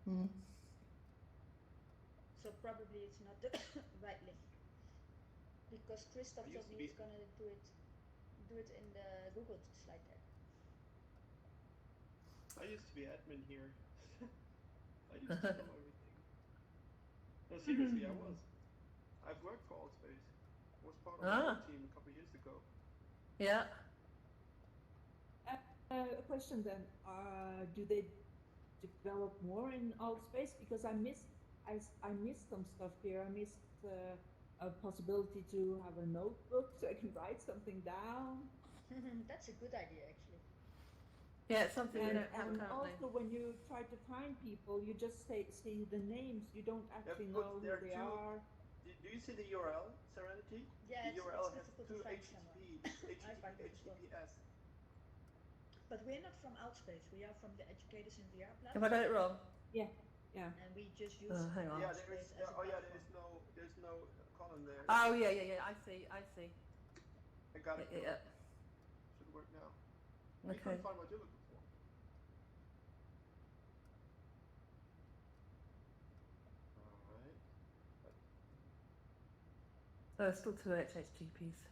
Mm. So probably it's not the right link. Because Christophe told me he's gonna do it in the Google slide deck. I used to be admin here. I used to know everything. No, seriously, I was. I've worked for Altspace. I was part of the core team a couple of years ago. Yeah. A question then: do they develop more in Altspace? Because I missed some stuff here. I missed a possibility to have a notebook so I can write something down. That's a good idea, actually. Yeah, it's something we don't have and currently. Also, when you try to find people, you just see the names. You don't actually know who they are. Do you see the URL, Serenity? Yeah, the URL it's has difficult two to find HTTP. It's HTTP, HTTPS. But we're not from Outspace. We are from the Educators in VR platform. Have I got it wrong? Yeah. And we just use hang on. Outspace as a platform. There's no column there. Oh yeah. I see. I got it. Yeah. Should work now. Okay. You couldn't find what you're looking for. Alright. There's still two HTTPs.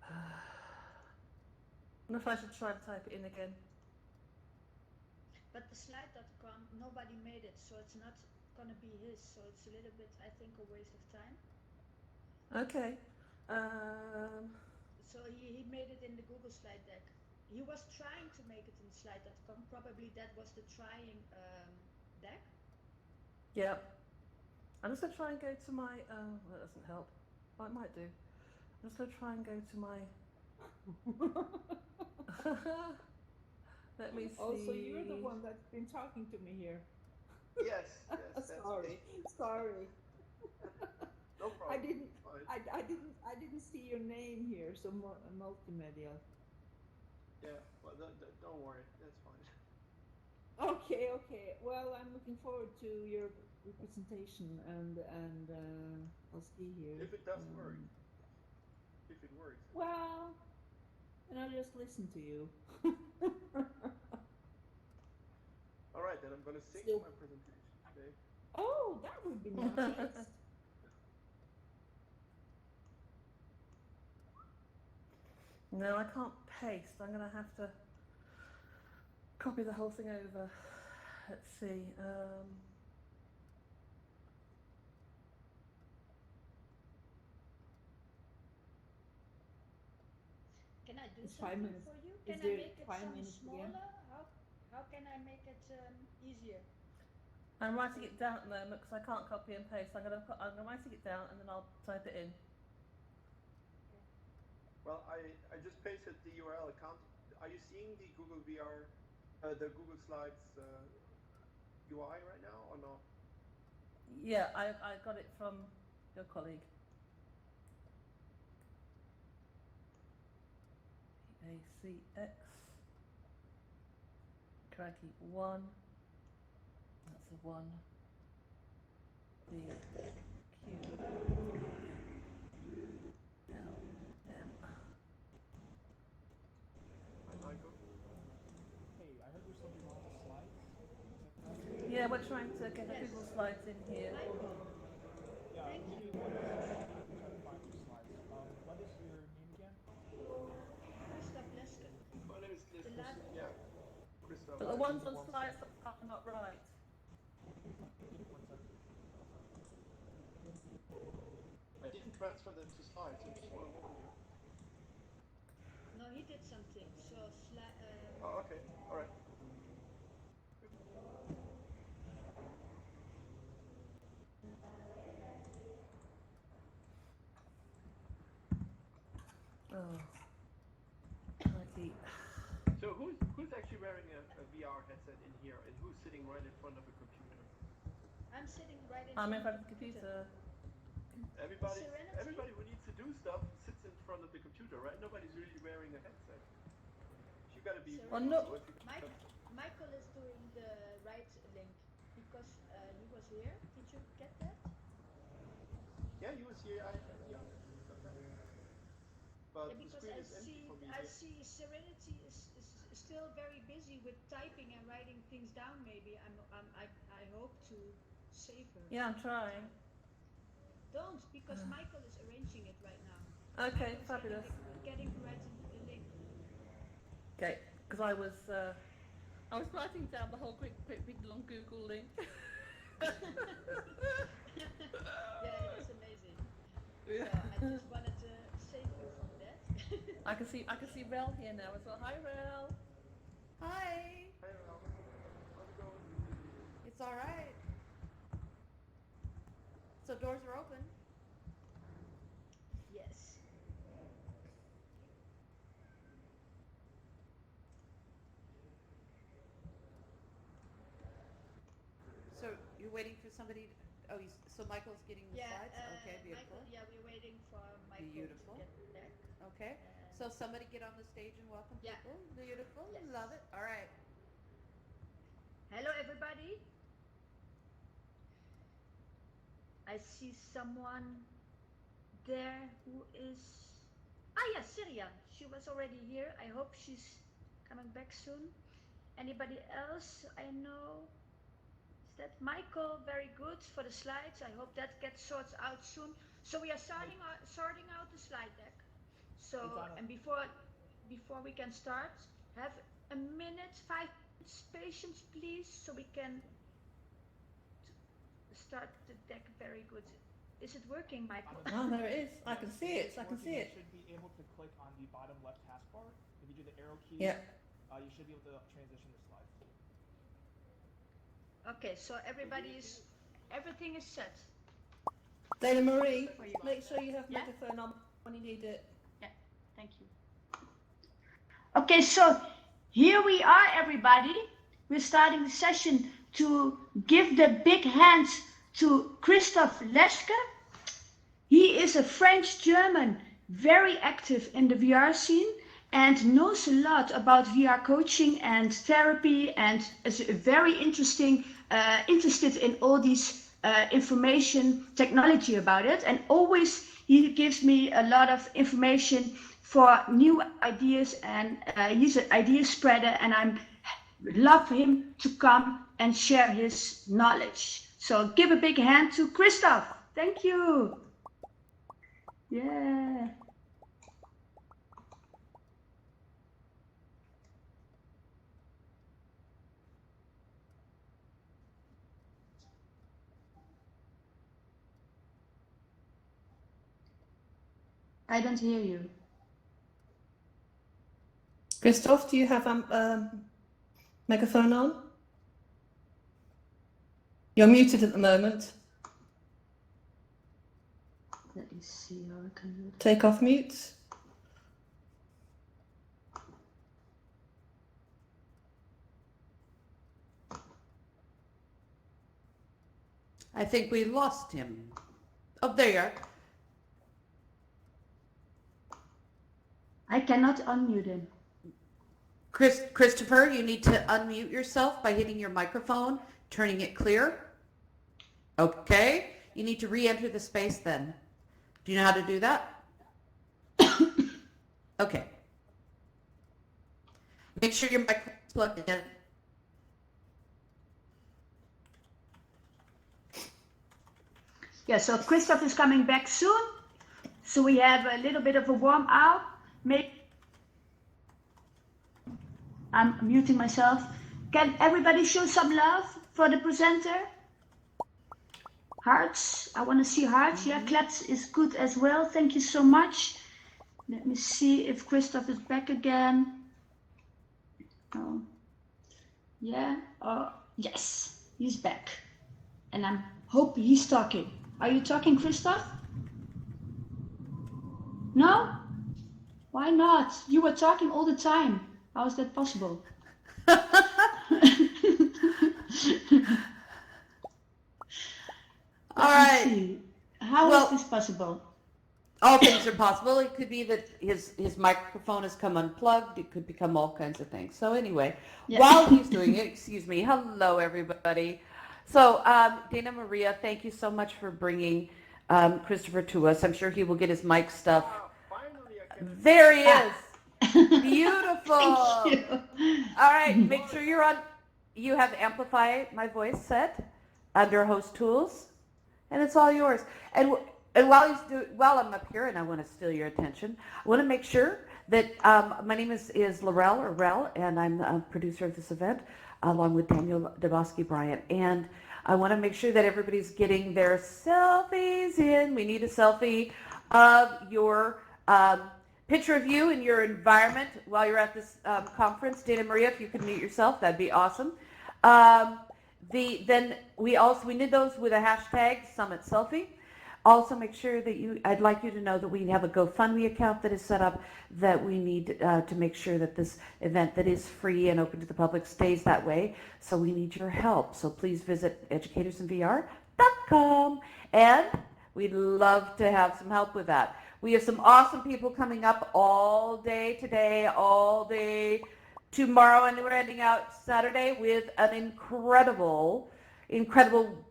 I wonder if I should try to type it in again. But the slide.com, nobody made it, so it's not gonna be his. So it's a little bit, I think, a waste of time. Okay. So he made it in the Google slide deck. He was trying to make it in slide.com. Probably that was the trying deck. Yeah. I'm just going to try and go to my... that doesn't help. Well, it might do. I'm just going to try and go to my... Let me see. Also, you're the one that's been talking to me here. Yes. Sorry. No problem. I didn't see your name here, so multimedia. Yeah, well, don't worry, that's fine. Okay. Well, I'm looking forward to your representation, and I'll see here. If it does work. If it works. Well, and I'll just listen to you. All right, then I'm going to sync my presentation today. Oh, that would be nice. No, I can't paste. I'm going to have to copy the whole thing over. Let's see. Can I do something for you? Can I make it some smaller? How can I make it easier? I'm writing it down at the moment because I can't copy and paste. I'm writing it down and then I'll type it in. Okay. Well, I just pasted the URL account. Are you seeing the Google VR, the Google Slides UI right now or not? Yeah, I got it from your colleague. PACX. Crikey, 1. That's a 1. The Q L M. Hi, Michael. Hey, I heard there's something wrong with the slides. Yeah, we're trying to get the Google Slides in here. Yeah, thank you. I'm trying to find your slides. What is your name again? Christophe Leske. My name is Leske. Yeah, Christophe. But the ones on slides are not right. I didn't transfer them to slides. I just want to warn you. No, he did something. So oh, okay. All right. Oh. Okay. So who's actually wearing a VR headset in here, and who's sitting right in front of a computer? I'm sitting right in front of the computer. Everybody who needs to do stuff sits in front of the computer, right? Nobody's really wearing a headset. You gotta be. Michael is doing the right link because he was here. Did you get that? Yeah, he was here. But yeah, because I see Serenity is still very busy with typing and writing things down, maybe I hope to save her. Yeah, I'm trying. Don't, because Michael is arranging it right now. Okay, Michael is fabulous. getting the right link. Okay, because I was writing down the whole quick big long Google link. Yeah, it is amazing. Yeah. So I just wanted to save you from that. I can see Rel here now as well. Hi, Rel. Hi. Hey, Ralph. How's it going? It's all right. So doors are open. Yes. So you're waiting for somebody to, so Michael's getting the slides? Okay, beautiful. Michael, we're waiting for Michael Beautiful. to get back. Okay. So somebody get on the stage and welcome people. Beautiful. Yes. Love it. All right. Hello, everybody. I see someone there who is... yes, Syria. She was already here. I hope she's coming back soon. Anybody else I know? Is that Michael? Very good for the slides. I hope that gets sorted out soon. So we are sorting out the slide deck. So, and before we can start, have a minute, 5 minutes patience, please, so we can start the deck. Very good. Is it working, Michael? Oh, there it is. I can see it. I can see it. You should be able to click on the bottom left taskbar. If you do the arrow key, Yeah. You should be able to transition the slides. Okay, so everything is set. Dana Marie, make sure you have microphone on when you need it. Yeah, thank you. Okay, so here we are, everybody. We're starting the session to give the big hand to Christophe Leske. He is a French-German, very active in the VR scene and knows a lot about VR coaching and therapy, and is very interested in all these information technology about it, and always he gives me a lot of information for new ideas, and he's an idea spreader, and I love him to come and share his knowledge. So give a big hand to Christophe. Thank you. Yeah. I don't hear you. Christophe, do you have microphone on? You're muted at the moment. Let me see how I can do it. Take off mute. I think we lost him. Oh, there you are. I cannot unmute him. Christopher, you need to unmute yourself by hitting your microphone, turning it clear. Okay. You need to re-enter the space then. Do you know how to do that? Okay. Make sure your microphone's plugged in. Yeah, so Christophe is coming back soon. So we have a little bit of a warm up. I'm muting myself. Can everybody show some love for the presenter? Hearts. I want to see hearts. Yeah, claps is good as well. Thank you so much. Let me see if Christophe is back again. Oh, yeah. Oh, yes, he's back. And I hope he's talking. Are you talking, Christophe? No? Why not? You were talking all the time. How is that possible? All right. How is this possible? All things are possible. It could be that his microphone has come unplugged. It could become all kinds of things. So anyway, while he's doing it, excuse me. Hello, everybody. So Dana Maria, thank you so much for bringing Christopher to us. I'm sure he will get his mic stuff. Finally, I can... There he is. Beautiful. Thank you. All right, make sure you have Amplify My Voice set under Host Tools, and it's all yours. And while I'm up here and I want to steal your attention, I want to make sure that my name is Laurel, or Rel, and I'm a producer of this event along with Daniel Dabowski Bryant. And I want to make sure that everybody's getting their selfies in. We need a selfie of your picture of you and your environment while you're at this conference. Dana Maria, if you could mute yourself, that'd be awesome. Then we need those with a hashtag Summit Selfie. Also, make sure that I'd like you to know that we have a GoFundMe account that is set up, that we need to make sure that this event that is free and open to the public stays that way. So we need your help. So please visit educatorsinvr.com, and we'd love to have some help with that. We have some awesome people coming up all day today, all day tomorrow, and we're ending out Saturday with an incredible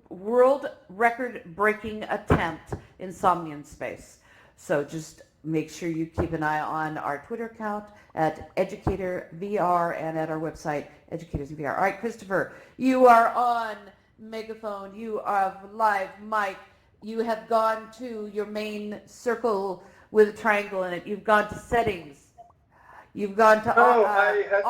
world record-breaking attempt in Somnium Space. So just make sure you keep an eye on our Twitter account at EducatorVR and at our website, EducatorsVR. All right, Christopher, you are on megaphone. You are live mic. You have gone to your main circle with a triangle in it. You've gone to settings. You've gone to audio.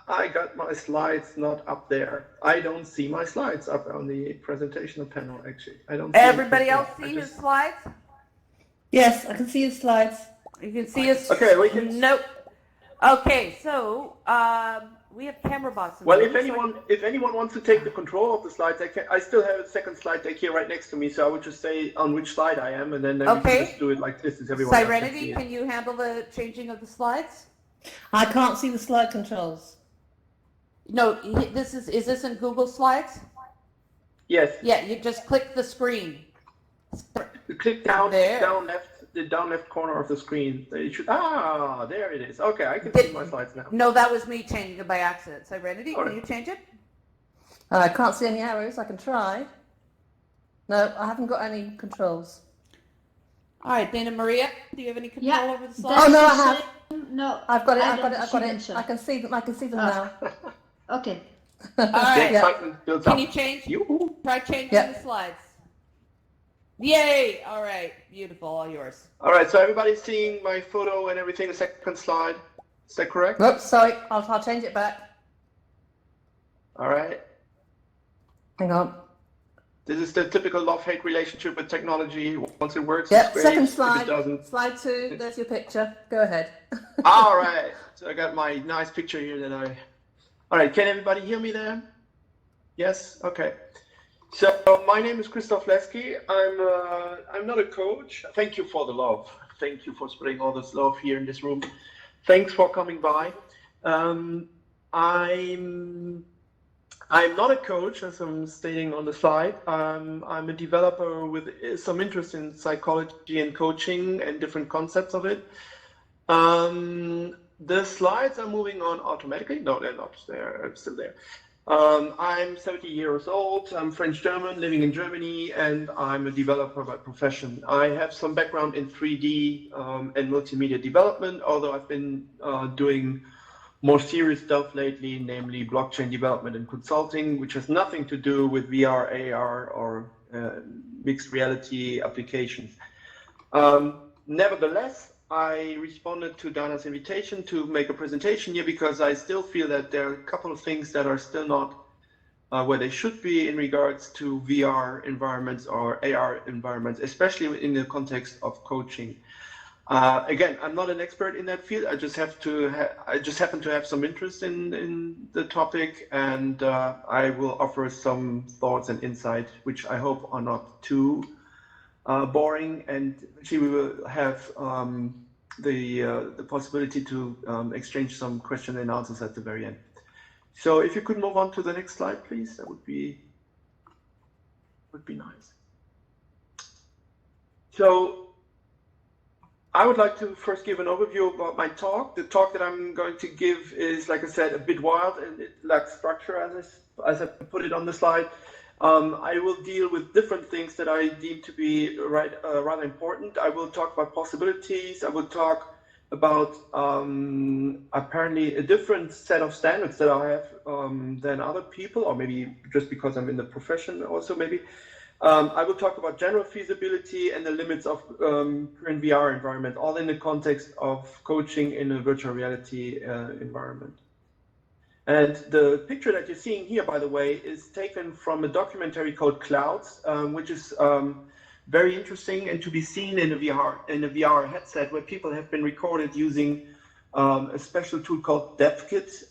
I got my slides not up there. I don't see my slides up on the presentation panel, actually. I don't see Everybody else see his slides? Yes, I can see his slides. You can see his... Okay, we can... Nope. Okay, so we have camera bots. Well, if anyone wants to take the control of the slides, I still have a second slide deck here right next to me, so I would just say on which slide I am, and then we can just do it like this, as everyone else can see Serenity, it. can you handle the changing of the slides? I can't see the slide controls. No, is this in Google Slides? Yes. Yeah, you just click the screen. You click down There. the down left corner of the screen. There it is. Okay, I can see my slides now. No, that was me changing it by accident. Serenity, All can right. you change it? I can't see any arrows. I can try. No, I haven't got any controls. All right, Dana Maria, do you have any control Yeah, over the slides? Oh, no, I have. No, I've got it. I I've got it. don't I've got see them, it. sir. I can see them. I can see them now. Okay. All The right, excitement builds can up. you change? Yoo-hoo. Try changing Yeah. the slides. Yay! All right, beautiful, all yours. All right, so everybody's seeing my photo and everything, the second slide. Is that correct? Oops, sorry. I'll change it back. All right. Hang on. This is the typical love-hate relationship with technology. Once it works, Yep, it's great. second If slide. it doesn't, Slide 2. There's your picture. Go ahead. all right. So I got my nice picture here that I... All right, can everybody hear me there? Yes? Okay. So my name is Christophe Leske. I'm not a coach. Thank you for the love. Thank you for spreading all this love here in this room. Thanks for coming by. I'm not a coach, as I'm stating on the slide. I'm a developer with some interest in psychology and coaching and different concepts of it. The slides are moving on automatically. No, they're not. I'm still there. I'm 70 years old. I'm French-German, living in Germany, and I'm a developer by profession. I have some background in 3D and multimedia development, although I've been doing more serious stuff lately, namely blockchain development and consulting, which has nothing to do with VR, AR, or mixed reality applications. Nevertheless, I responded to Dana's invitation to make a presentation here because I still feel that there are a couple of things that are still not where they should be in regards to VR environments or AR environments, especially in the context of coaching. Again, I'm not an expert in that field. I just happen to have some interest in the topic, and I will offer some thoughts and insight, which I hope are not too boring. And actually, we will have the possibility to exchange some question and answers at the very end. So, if you could move on to the next slide, please, that would be nice. So, I would like to first give an overview about my talk. The talk that I'm going to give is, like I said, a bit wild and it lacks structure, as I put it on the slide. I will deal with different things that I deem to be rather important. I will talk about possibilities. I will talk about apparently a different set of standards that I have than other people, or maybe just because I'm in the profession also maybe. I will talk about general feasibility and the limits of current VR environment, all in the context of coaching in a virtual reality environment. And the picture that you're seeing here, by the way, is taken from a documentary called Clouds, which is very interesting and to be seen in a VR headset, where people have been recorded using a special tool called DevKit,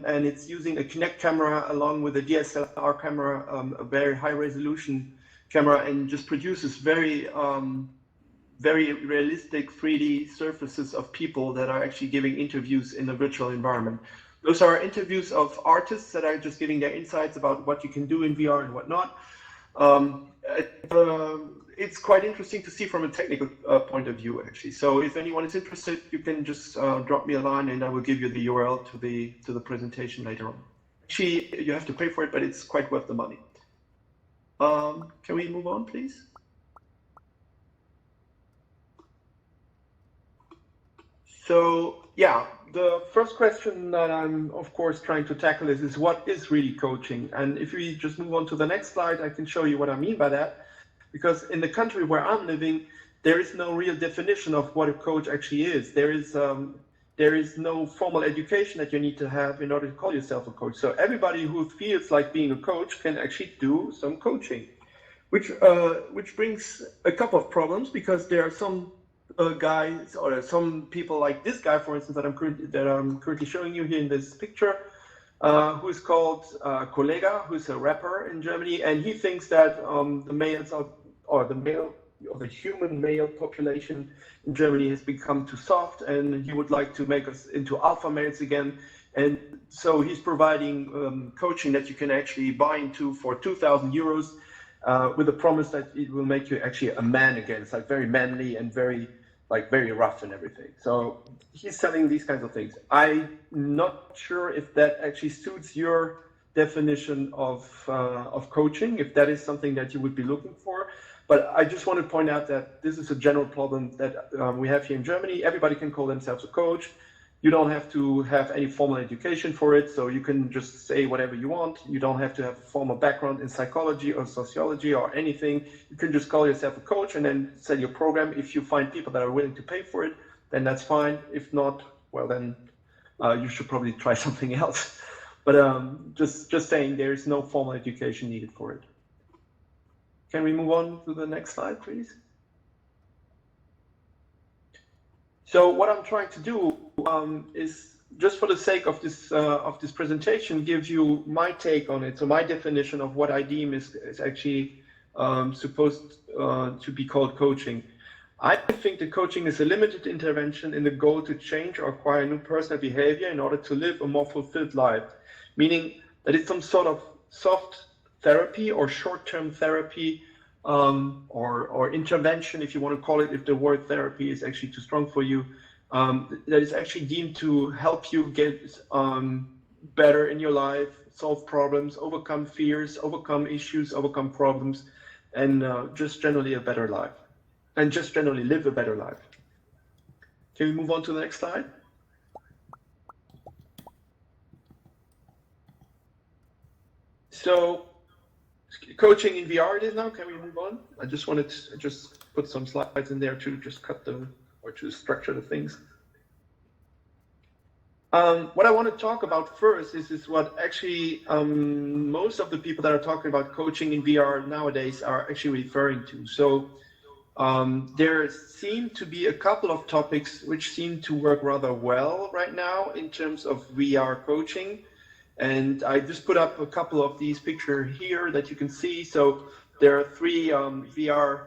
and it's using a Kinect camera along with a DSLR camera, a very high resolution camera, and just produces very realistic 3D surfaces of people that are actually giving interviews in a virtual environment. Those are interviews of artists that are just giving their insights about what you can do in VR and whatnot. It's quite interesting to see from a technical point of view, actually. So if anyone is interested, you can just drop me a line and I will give you the URL to the presentation later on. Actually, you have to pay for it, but it's quite worth the money. Can we move on, please? So, yeah, the first question that I'm, of course, trying to tackle is what is really coaching? And if we just move on to the next slide, I can show you what I mean by that. Because in the country where I'm living, there is no real definition of what a coach actually is. There is no formal education that you need to have in order to call yourself a coach. So everybody who feels like being a coach can actually do some coaching, which brings a couple of problems, because there are some guys or some people like this guy, for instance, that I'm currently showing you here in this picture, who is called Kollega, who's a rapper in Germany, and he thinks that the human male population in Germany has become too soft, and he would like to make us into alpha males again. And so he's providing coaching that you can actually buy into for 2,000 euros with a promise that it will make you actually a man again. It's like very manly and very rough and everything. So he's selling these kinds of things. I'm not sure if that actually suits your definition of coaching, if that is something that you would be looking for. But I just want to point out that this is a general problem that we have here in Germany. Everybody can call themselves a coach. You don't have to have any formal education for it, so you can just say whatever you want. You don't have to have a formal background in psychology or sociology or anything. You can just call yourself a coach and then sell your program. If you find people that are willing to pay for it, then that's fine. If not, well, then you should probably try something else. But just saying, there is no formal education needed for it. Can we move on to the next slide, please? So what I'm trying to do is, just for the sake of this presentation, give you my take on it. So my definition of what I deem is actually supposed to be called coaching. I think that coaching is a limited intervention in the goal to change or acquire new personal behavior in order to live a more fulfilled life, meaning that it's some sort of soft therapy or short-term therapy, or intervention, if you want to call it, if the word therapy is actually too strong for you, that is actually deemed to help you get better in your life, solve problems, overcome fears, overcome issues, overcome problems, and just generally a better life, and just generally live a better life. Can we move on to the next slide? So, coaching in VR it is now. Can we move on? I just wanted to just put some slides in there to just cut them or to structure the things. What I want to talk about first is what actually most of the people that are talking about coaching in VR nowadays are actually referring to. So there seem to be a couple of topics which seem to work rather well right now in terms of VR coaching. And I just put up a couple of these pictures here that you can see. So there are three VR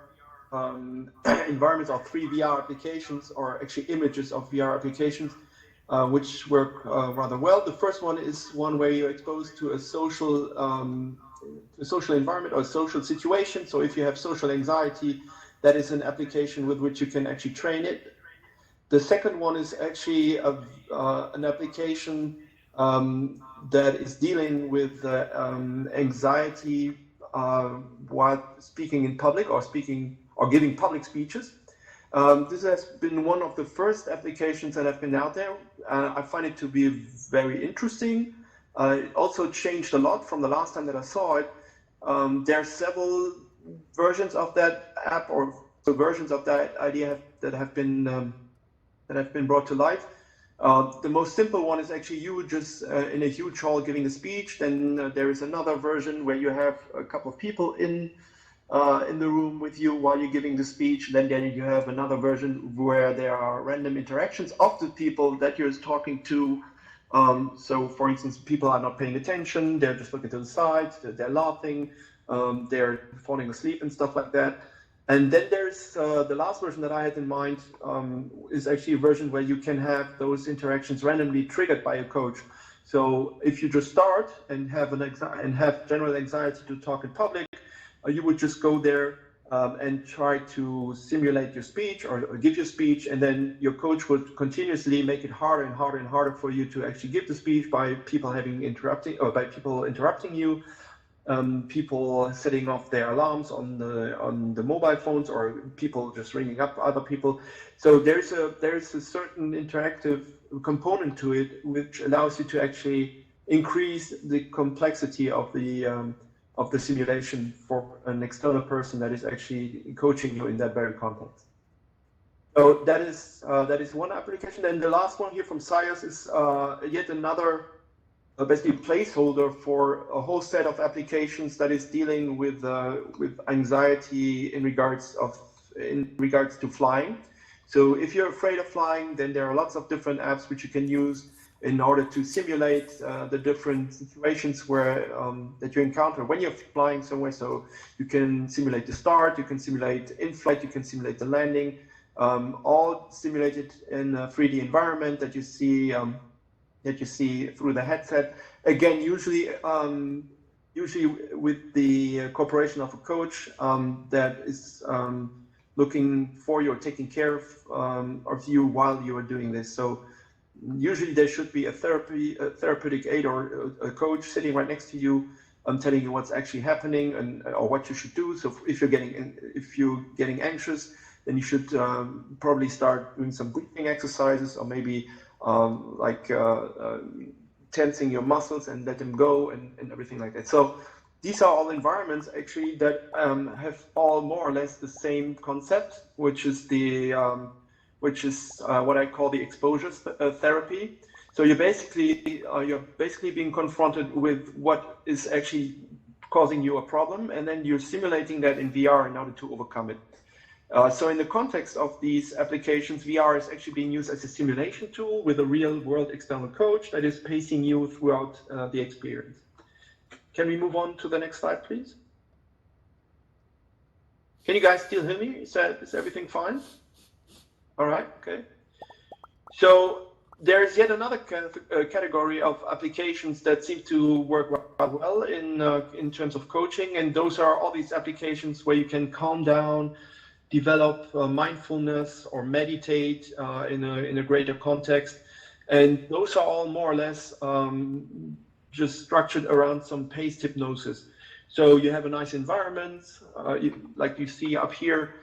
environments, or three VR applications, or actually images of VR applications, which work rather well. The first one is one where you're exposed to a social environment or a social situation. So if you have social anxiety, that is an application with which you can actually train it. The second one is actually an application that is dealing with anxiety while speaking in public or giving public speeches. This has been one of the first applications that have been out there. I find it to be very interesting. It also changed a lot from the last time that I saw it. There are several versions of that app, or versions of that idea that have been brought to life. The most simple one is actually you just in a huge hall giving a speech. Then there is another version where you have a couple of people in the room with you while you're giving the speech. Then you have another version where there are random interactions of the people that you're talking to. So for instance, people are not paying attention, they're just looking to the side, they're laughing, they're falling asleep and stuff like that. And then there's the last version that I had in mind is actually a version where you can have those interactions randomly triggered by a coach. So if you just start and have general anxiety to talk in public, you would just go there and try to simulate your speech or give your speech, and then your coach would continuously make it harder and harder and harder for you to actually give the speech by people interrupting you, people setting off their alarms on the mobile phones, or people just ringing up other people. So there's a certain interactive component to it which allows you to actually increase the complexity of the simulation for an external person that is actually coaching you in that very context. So that is one application. And the last one here from Sayas is yet another basically placeholder for a whole set of applications that is dealing with anxiety in regards to flying. So if you're afraid of flying, then there are lots of different apps which you can use in order to simulate the different situations where that you encounter when you're flying somewhere. So you can simulate the start, you can simulate in-flight, you can simulate the landing, all simulated in a 3D environment that you see through the headset. Again, usually with the cooperation of a coach that is looking for you or taking care of you while you are doing this. So usually there should be a therapeutic aid or a coach sitting right next to you, telling you what's actually happening or what you should do. So if you're getting anxious, then you should probably start doing some breathing exercises, or maybe tensing your muscles and let them go and everything like that. So these are all environments actually that have all more or less the same concept, which is what I call the exposure therapy. So you're basically being confronted with what is actually causing you a problem, and then you're simulating that in VR in order to overcome it. So in the context of these applications, VR is actually being used as a simulation tool with a real-world external coach that is pacing you throughout the experience. Can we move on to the next slide, please? Can you guys still hear me? Is everything fine? All right, okay. So there's yet another category of applications that seem to work well in terms of coaching, and those are all these applications where you can calm down, develop mindfulness or meditate in a greater context. And those are all more or less just structured around some paced hypnosis. So you have a nice environment, like you see up here.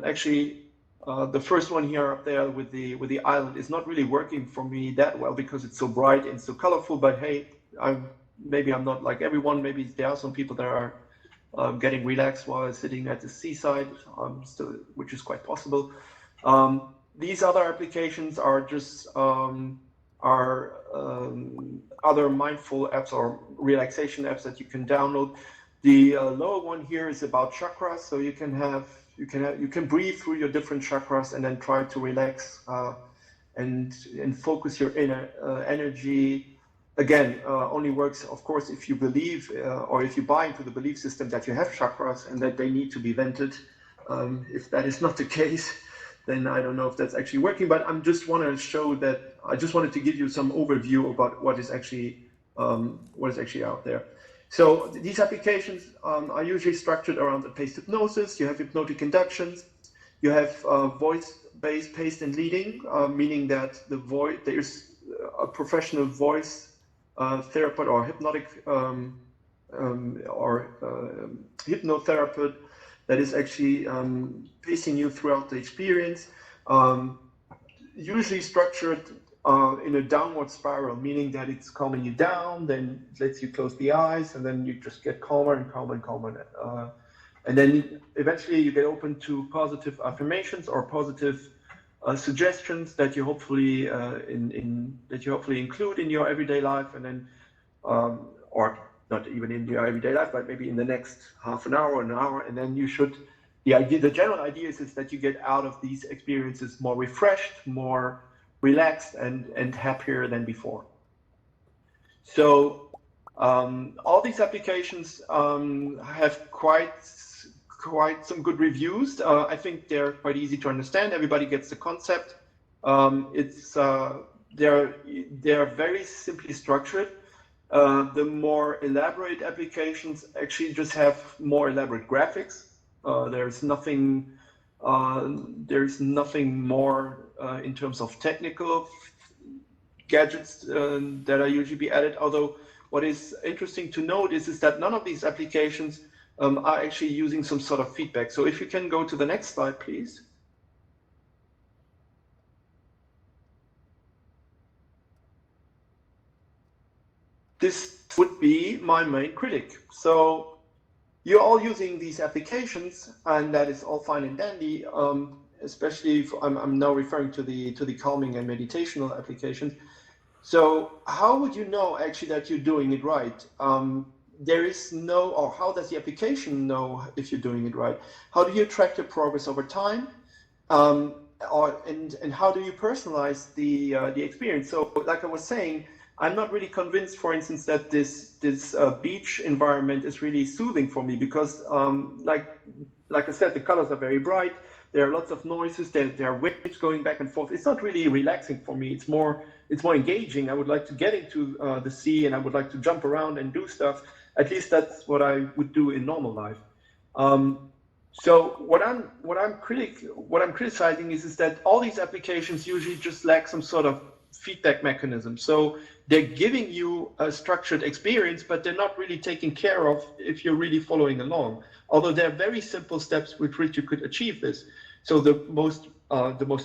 Actually, the first one here up there with the island is not really working for me that well because it's so bright and so colorful. But hey, maybe I'm not like everyone. Maybe there are some people that are getting relaxed while sitting at the seaside, which is quite possible. These other applications are just other mindful apps or relaxation apps that you can download. The lower one here is about chakras, so you can breathe through your different chakras and then try to relax and focus your inner energy. Again, only works, of course, if you believe or if you buy into the belief system that you have chakras and that they need to be vented. If that is not the case, then I don't know if that's actually working. But I just want to show that. I just wanted to give you some overview about what is actually out there. So these applications are usually structured around the paced hypnosis. You have hypnotic inductions. You have voice-based paced and leading, meaning that there is a professional voice therapist or hypnotherapist that is actually pacing you throughout the experience, usually structured in a downward spiral, meaning that it's calming you down, then it lets you close the eyes, and then you just get calmer and calmer and calmer. And then eventually you get open to positive affirmations or positive suggestions that you hopefully include in your everyday life, and then or not even in your everyday life, but maybe in the next half an hour or an hour, and then you should. The general idea is that you get out of these experiences more refreshed, more relaxed, and happier than before. So all these applications have quite some good reviews. I think they're quite easy to understand. Everybody gets the concept. They're very simply structured. The more elaborate applications actually just have more elaborate graphics. There's nothing more in terms of technical gadgets that are usually be added. Although what is interesting to note is that none of these applications are actually using some sort of feedback. So if you can go to the next slide, please. This would be my main critic. So you're all using these applications, and that is all fine and dandy. Especially if I'm now referring to the calming and meditational applications. So how would you know actually that you're doing it right? There is no, or how does the application know if you're doing it right? How do you track your progress over time? And how do you personalize the experience? So like I was saying, I'm not really convinced, for instance, that this beach environment is really soothing for me, because like I said, the colors are very bright. There are lots of noises. There are waves going back and forth. It's not really relaxing for me. It's more engaging. I would like to get into the sea, and I would like to jump around and do stuff. At least that's what I would do in normal life. So what I'm criticizing is that all these applications usually just lack some sort of feedback mechanism. So they're giving you a structured experience, but they're not really taking care of if you're really following along. Although there are very simple steps with which you could achieve this. So the most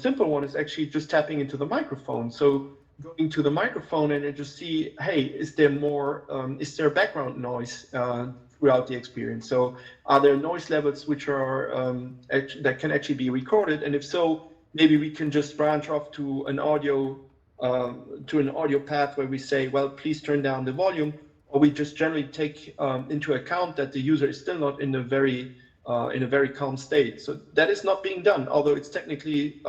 simple one is actually just tapping into the microphone. So going to the microphone and then just see, hey, is there background noise throughout the experience? So are there noise levels which are that can actually be recorded? And if so, maybe we can just branch off to an audio path where we say, well, please turn down the volume, or we just generally take into account that the user is still not in a very calm state. So that is not being done, although it's technically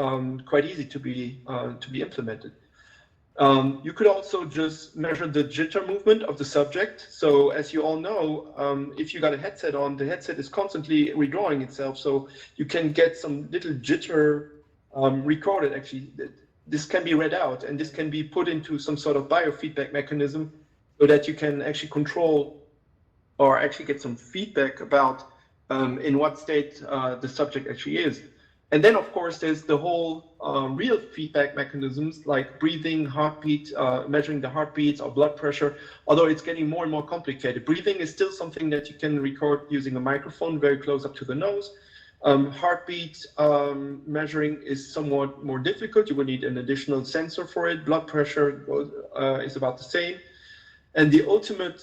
quite easy to be implemented. You could also just measure the jitter movement of the subject. So as you all know, if you got a headset on, the headset is constantly redrawing itself. So you can get some little jitter recorded. Actually, this can be read out, and this can be put into some sort of biofeedback mechanism, so that you can actually control or actually get some feedback about in what state the subject actually is. And then, of course, there's the whole real feedback mechanisms like breathing, heartbeat, measuring the heartbeats or blood pressure, although it's getting more and more complicated. Breathing is still something that you can record using a microphone very close up to the nose. Heartbeat measuring is somewhat more difficult. You would need an additional sensor for it. Blood pressure is about the same. And the ultimate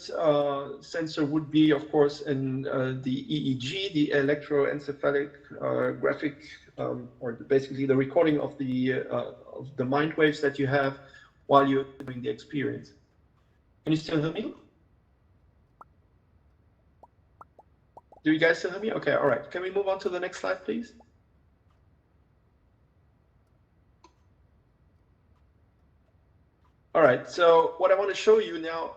sensor would be, of course, in the EEG, the electroencephalographic, or basically the recording of the mind waves that you have while you're doing the experience. Can you still hear me? Do you guys still hear me? Okay, all right. Can we move on to the next slide, please? All right, so what I want to show you now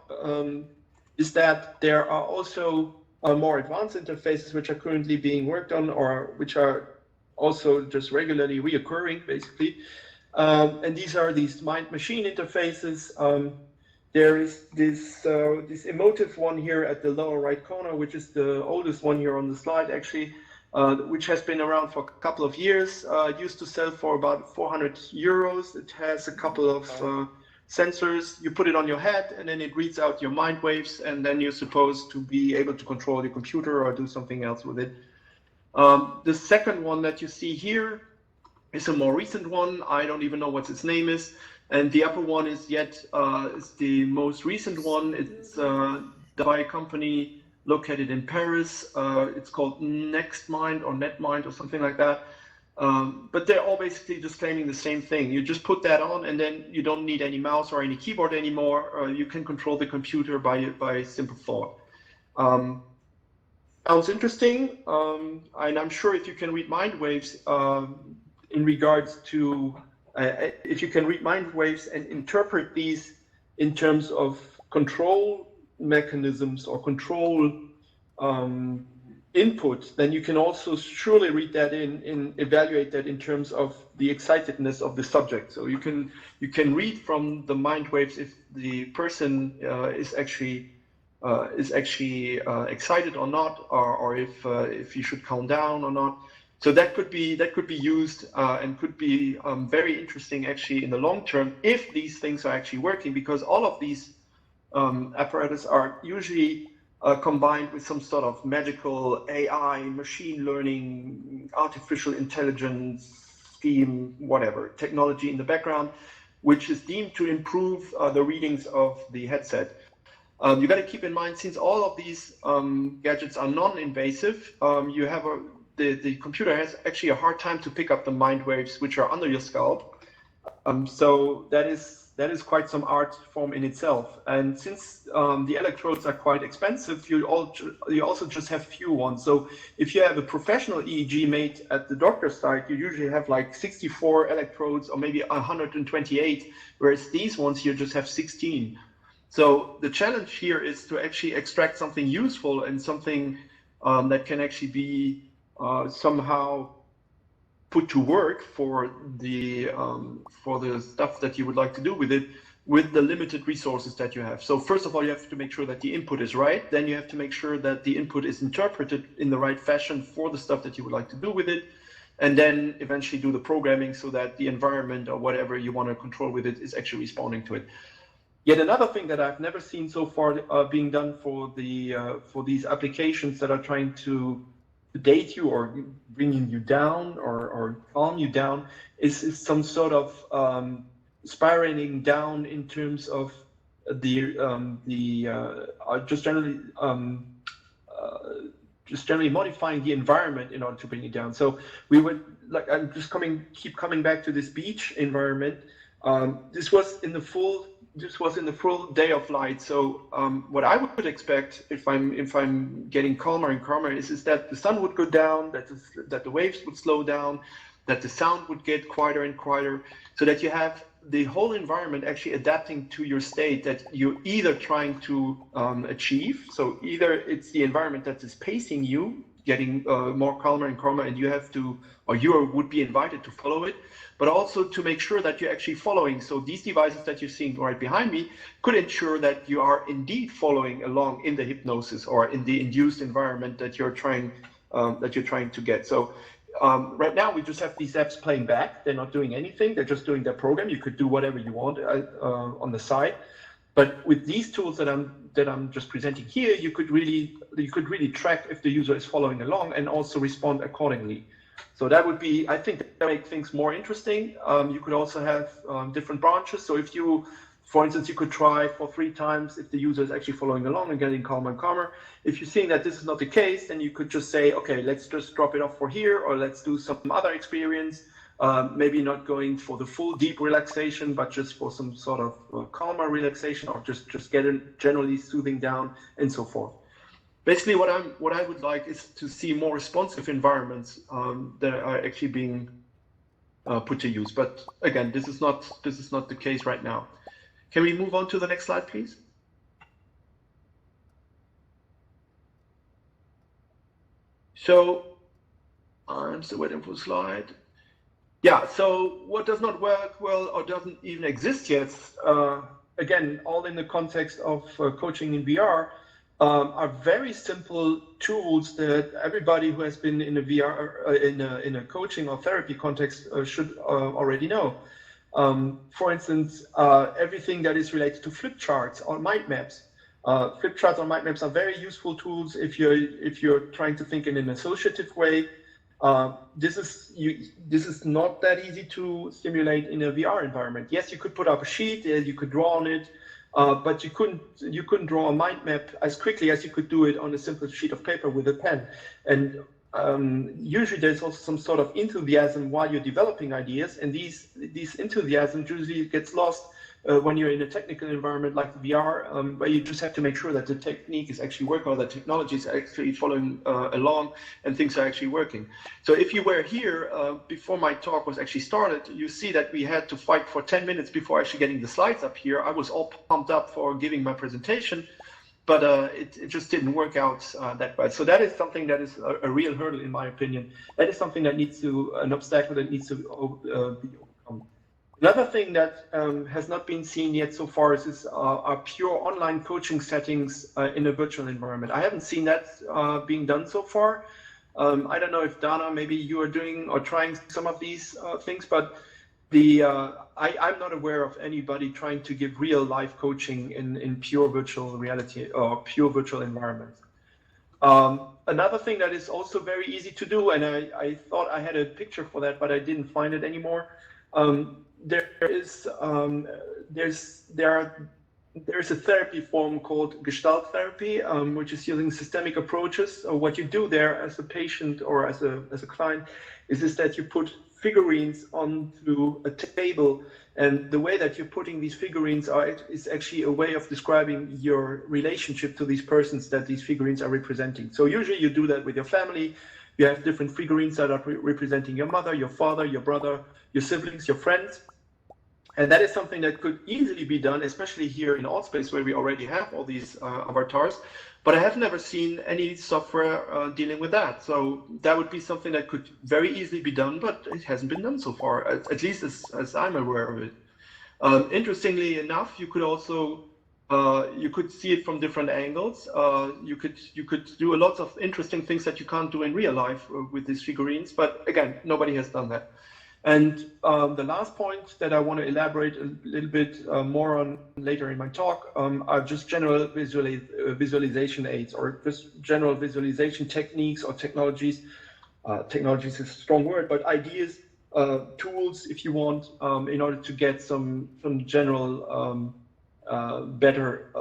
is that there are also more advanced interfaces which are currently being worked on, or which are also just regularly reoccurring, basically. And these are these mind-machine interfaces. There is this emotive one here at the lower right corner, which is the oldest one here on the slide, actually, which has been around for a couple of years. It used to sell for about 400 euros. It has a couple of sensors. You put it on your head, and then it reads out your mind waves, and then you're supposed to be able to control your computer or do something else with it. The second one that you see here is a more recent one. I don't even know what its name is. And the upper one is is the most recent one. It's done by a company located in Paris. It's called NextMind or NetMind or something like that. But they're all basically just claiming the same thing. You just put that on, and then you don't need any mouse or any keyboard anymore. You can control the computer by simple thought. Sounds interesting, and I'm sure if you can read mind waves in regards to if you can read mind waves and interpret these in terms of control mechanisms or control input, then you can also surely read that in evaluate that in terms of the excitedness of the subject. So you can read from the mind waves if the person is actually excited or not, or if you should calm down or not. So that could be used and could be very interesting actually in the long term if these things are actually working, because all of these apparatus are usually combined with some sort of magical AI, machine learning, artificial intelligence scheme, whatever, technology in the background, which is deemed to improve the readings of the headset. You got to keep in mind, since all of these gadgets are non-invasive, the computer has actually a hard time to pick up the mind waves which are under your scalp. So that is quite some art form in itself. And since the electrodes are quite expensive, you also just have few ones. So if you have a professional EEG made at the doctor's site, you usually have like 64 electrodes or maybe 128, whereas these ones you just have 16. So the challenge here is to actually extract something useful and something that can actually be somehow put to work for the stuff that you would like to do with it, with the limited resources that you have. So first of all, you have to make sure that the input is right. Then you have to make sure that the input is interpreted in the right fashion for the stuff that you would like to do with it. And then eventually do the programming so that the environment or whatever you want to control with it is actually responding to it. Yet another thing that I've never seen so far being done for these applications that are trying to sedate you or bringing you down or calm you down is some sort of spiraling down in terms of just generally modifying the environment in order to bring it down. So we would I'm just keep coming back to this beach environment. This was in the full day of light. So what I would expect if I'm getting calmer and calmer is that the sun would go down, that the waves would slow down, that the sound would get quieter and quieter, so that you have the whole environment actually adapting to your state that you're either trying to achieve. So either it's the environment that is pacing you, getting more calmer and calmer, and you have to, or you would be invited to follow it, but also to make sure that you're actually following. So these devices that you're seeing right behind me could ensure that you are indeed following along in the hypnosis or in the induced environment that you're trying to get. So right now we just have these apps playing back. They're not doing anything. They're just doing their program. You could do whatever you want on the side. But with these tools that I'm just presenting here, you could really track if the user is following along and also respond accordingly. So that would be, I think, that make things more interesting. You could also have different branches. So if you, for instance, you could try for 3 times if the user is actually following along and getting calmer and calmer. If you're seeing that this is not the case, then you could just say, okay, let's just drop it off for here, or let's do some other experience. Maybe not going for the full deep relaxation, but just for some sort of calmer relaxation, or just getting generally soothing down and so forth. Basically, what I would like is to see more responsive environments that are actually being put to use. But again, this is not the case right now. Can we move on to the next slide, please? So I'm still waiting for the slide. Yeah, so what does not work well or doesn't even exist yet, again, all in the context of coaching in VR, are very simple tools that everybody who has been in a VR, in a coaching or therapy context should already know. For instance, everything that is related to flip charts or mind maps. Flip charts or mind maps are very useful tools if you're trying to think in an associative way. This is not that easy to simulate in a VR environment. Yes, you could put up a sheet, you could draw on it, but you couldn't draw a mind map as quickly as you could do it on a simple sheet of paper with a pen. And usually there's also some sort of enthusiasm while you're developing ideas, and these enthusiasms usually gets lost when you're in a technical environment like VR, where you just have to make sure that the technique is actually working, or the technology is actually following along, and things are actually working. So if you were here before my talk was actually started, you see that we had to fight for 10 minutes before actually getting the slides up here. I was all pumped up for giving my presentation, but it just didn't work out that well. So that is something that is a real hurdle, in my opinion. That is something that needs to, an obstacle that needs to be overcome. Another thing that has not been seen yet so far is our pure online coaching settings in a virtual environment. I haven't seen that being done so far. I don't know if Dana, maybe you are doing or trying some of these things, but I'm not aware of anybody trying to give real life coaching in pure virtual reality or pure virtual environments. Another thing that is also very easy to do, and I thought I had a picture for that, but I didn't find it anymore. There's a therapy form called Gestalt Therapy, which is using systemic approaches. What you do there as a patient or as a client is that you put figurines onto a table, and the way that you're putting these figurines is actually a way of describing your relationship to these persons that these figurines are representing. So usually you do that with your family. You have different figurines that are representing your mother, your father, your brother, your siblings, your friends. And that is something that could easily be done, especially here in Altspace, where we already have all these avatars. But I have never seen any software dealing with that. So that would be something that could very easily be done, but it hasn't been done so far, at least as I'm aware of it. Interestingly enough, you could also you could see it from different angles. You could do a lot of interesting things that you can't do in real life with these figurines. But again, nobody has done that. And the last point that I want to elaborate a little bit more on later in my talk are just general visualization aids, or just general visualization techniques or technologies. Technologies is a strong word, but ideas, tools, if you want, in order to get some general better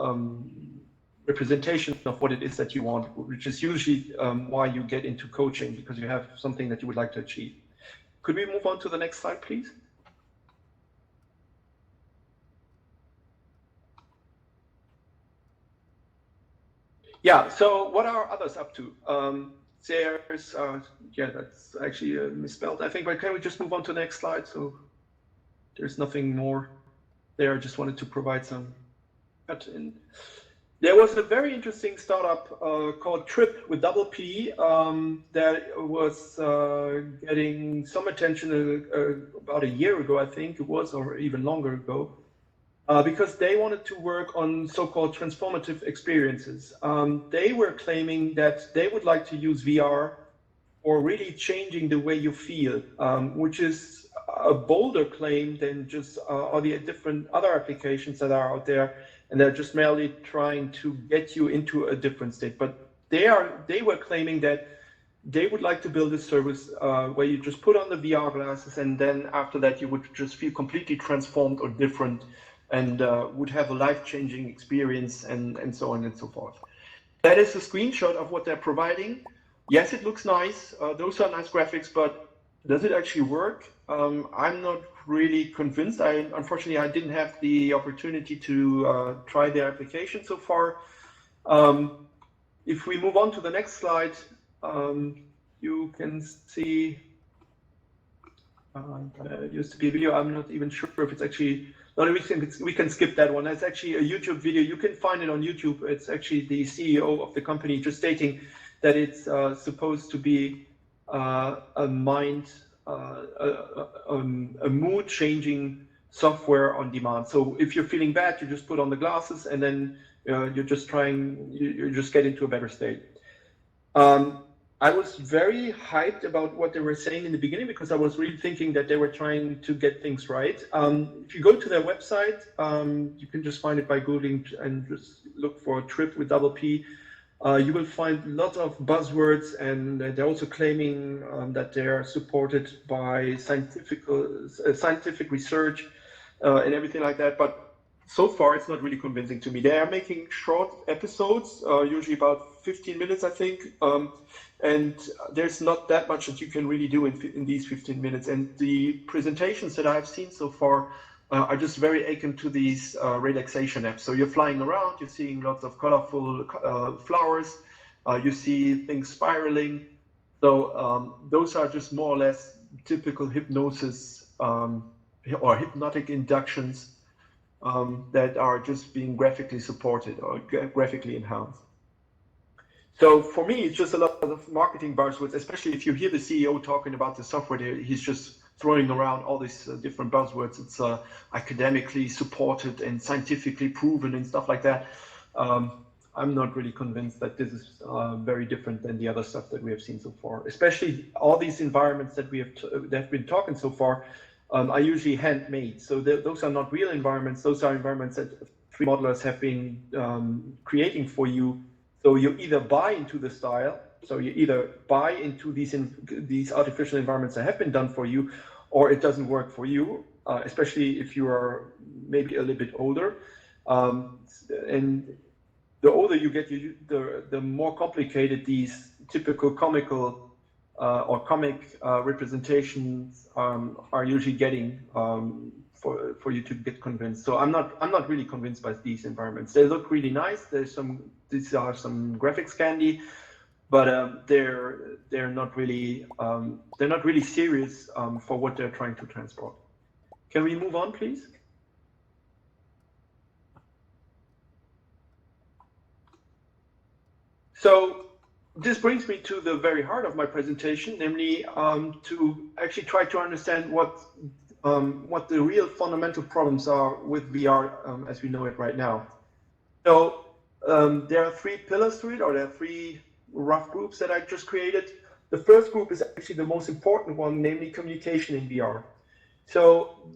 representation of what it is that you want, which is usually why you get into coaching, because you have something that you would like to achieve. Could we move on to the next slide, please? Yeah, so what are others up to? There's, yeah, that's actually misspelled, I think, but can we just move on to the next slide? So there's nothing more there. I just wanted to provide some cut in. There was a very interesting startup called Trip with double P that was getting some attention about a year ago, I think it was, or even longer ago, because they wanted to work on so-called transformative experiences. They were claiming that they would like to use VR for really changing the way you feel, which is a bolder claim than just all the different other applications that are out there. And they're just merely trying to get you into a different state. But they were claiming that they would like to build a service where you just put on the VR glasses, and then after that you would just feel completely transformed or different, and would have a life-changing experience, and so on and so forth. That is a screenshot of what they're providing. Yes, it looks nice. Those are nice graphics, but does it actually work? I'm not really convinced. Unfortunately, I didn't have the opportunity to try their application so far. If we move on to the next slide, you can see it used to be a video. I'm not even sure if it's actually, no, we can skip that one. It's actually a YouTube video. You can find it on YouTube. It's actually the CEO of the company just stating that it's supposed to be a mood-changing software on demand. So if you're feeling bad, you just put on the glasses, and then you just get into a better state. I was very hyped about what they were saying in the beginning, because I was really thinking that they were trying to get things right. If you go to their website, you can just find it by Googling and just look for Trip with double P. You will find lots of buzzwords, and they're also claiming that they are supported by scientific research and everything like that. But so far, it's not really convincing to me. They are making short episodes, usually about 15 minutes, I think, and there's not that much that you can really do in these 15 minutes. And the presentations that I've seen so far are just very akin to these relaxation apps. So you're flying around, you're seeing lots of colorful flowers, you see things spiraling. So those are just more or less typical hypnosis or hypnotic inductions that are just being graphically supported or graphically enhanced. So for me, it's just a lot of marketing buzzwords, especially if you hear the CEO talking about the software, he's just throwing around all these different buzzwords. It's academically supported and scientifically proven and stuff like that. I'm not really convinced that this is very different than the other stuff that we have seen so far, especially all these environments that we have been talking so far are usually handmade. So those are not real environments. Those are environments that 3D modelers have been creating for you. So you either buy into the style, so you either buy into these artificial environments that have been done for you, or it doesn't work for you, especially if you are maybe a little bit older. And the older you get, the more complicated these typical comical or comic representations are usually getting for you to get convinced. So I'm not really convinced by these environments. They look really nice. These are some graphics candy, but they're not really serious for what they're trying to transport. Can we move on, please? So this brings me to the very heart of my presentation, namely to actually try to understand what the real fundamental problems are with VR as we know it right now. So there are 3 pillars to it, or there are 3 rough groups that I just created. The first group is actually the most important one, namely communication in VR. So